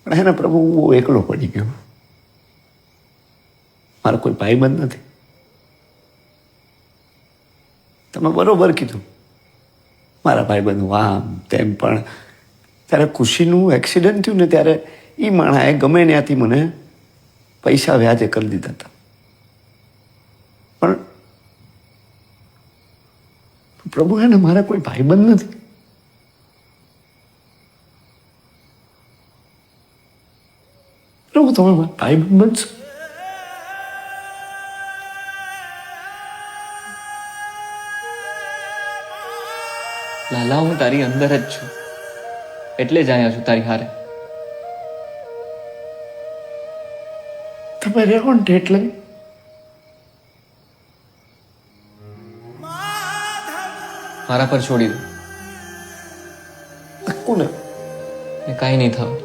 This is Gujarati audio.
પણ એના પ્રભુ હું બહુ એકલો પડી ગયો. મારો કોઈ ભાઈબંધ નથી. તમે બરોબર કીધું, મારા ભાઈબંધ આમ તેમ, પણ ત્યારે ખુશીનું એક્સિડન્ટ થયું ને ત્યારે એ માણાએ ગમે ત્યાંથી મને પૈસા વ્યાજે કરી દીધા હતા. પણ પ્રભુ એને મારા કોઈ ભાઈબંધ નથી. પ્રભુ તમે મારા ભાઈબંધ બનશો. લાલા, હું તારી અંદર જ છું, એટલે જ અહીંયા છું તારી હારે. તમે રહો ને એટલે મારા પર છોડી દો, કોને ને કાંઈ નહીં થયું.